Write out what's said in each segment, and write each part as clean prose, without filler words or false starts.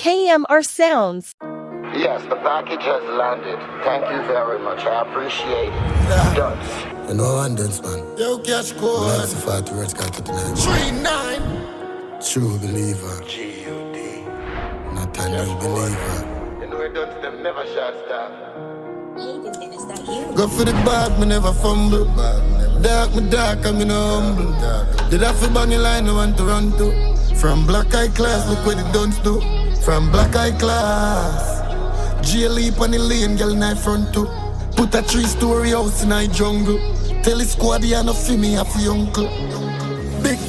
KMRSounds. Yes, the package has landed. Thank you very much. I appreciate it. Done. You know one dance, man. Yo, cash code. That's the 40 words got to tonight. 39. True believer. G-U-D. Not a new believer. You know it does them never shot stop. Go for the bag, me never fumble. Dark, me dark, and me no humble. Did I feel bunny line I want to run to? From black eye class, look what it done do. From black eye class. Jail leap on the lane, girl in my front too. Put a 3-story house in my jungle. Tell the squad you no feel me, I feel uncle. Big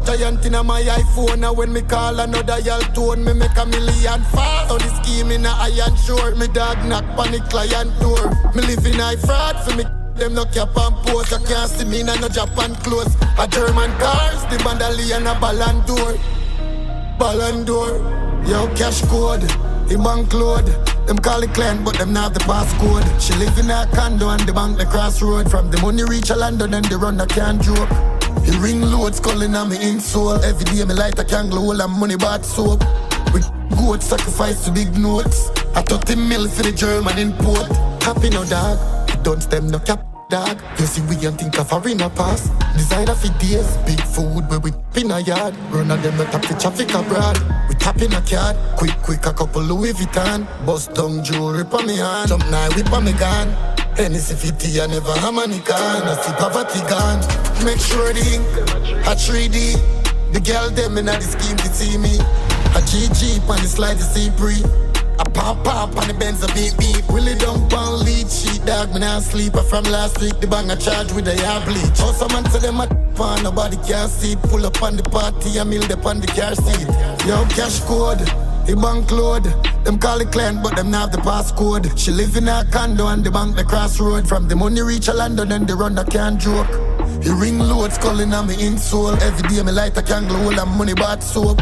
giant in my iPhone, and when me call another y'all tone, me make a million fast. On the scheme in a iron shore, me dog knock on the client door. Me live in a fraud for me. Them no cap and pose, you can't see me in no Japan clothes. A German cars, the bandolier and a Ballandor. Ballandor, yo cash code, the bank load. Them call it client, but them not have the passcode. She live in a condo and the bank the crossroad. From the money reach a London and the run I can't joke. The ring loads calling on me insole. Every day me light a candle hole and money bought soap. With goat sacrifice to big notes. I 30 mil for the German import. Happy no dog, don't stem no cap dog. You see we can think of arena pass. Designer for days, big food where we pin a yard. Run on them not tap the traffic abroad. We tap in a card, quick a couple Louis Vuitton. Bust down jewelry pa me hand, jump now whip on me gun. Hennessy 50 I never have money can. I see poverty gone. Make sure the ink a 3D. The girl them in the scheme to see me. A GG on the slide to see pre. A pop on the Benz a beat beat. Willie dump on lead sheet dog. Me now sleep from last week. The bang a charge with a yard bleach. How some man say them a pan, nobody can see it. Pull up on the party and mill up on the car seat. Yo cash code, the bank load. Them call it client but them not have the passcode. She live in a condo and the bank the crossroad. From the money reach a London and the run I can't joke. The ring loads calling on me insole. Every day me light a candle hole and money bought soap.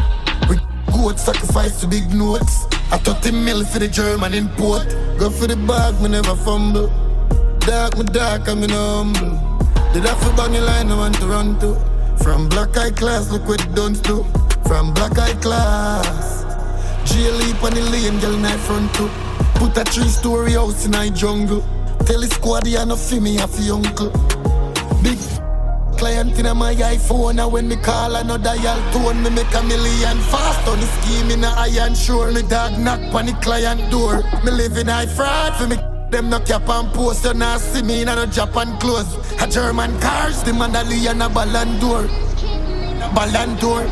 We goat sacrifice to big notes. I 30 mil for the German import. Go for the bag, me never fumble. Dark, me dark, and me no humble. Did I feel bunny line I want to run to? From black eye class, look what it done do. From black eye class. Jail leap on the lane, girl in my front too. Put a 3-story house in my jungle. Tell the squad you no feel me, I feel uncle. Big client in my iPhone, and when me call another y'all tone, me make a million fast. On the scheme in a iron shore, me dog knock on the client door. Me live in high fraud for me. Them no cap and post, you not see me in no Japan clothes. A German cars, the Mandalay and a Ballandor. Ballandor.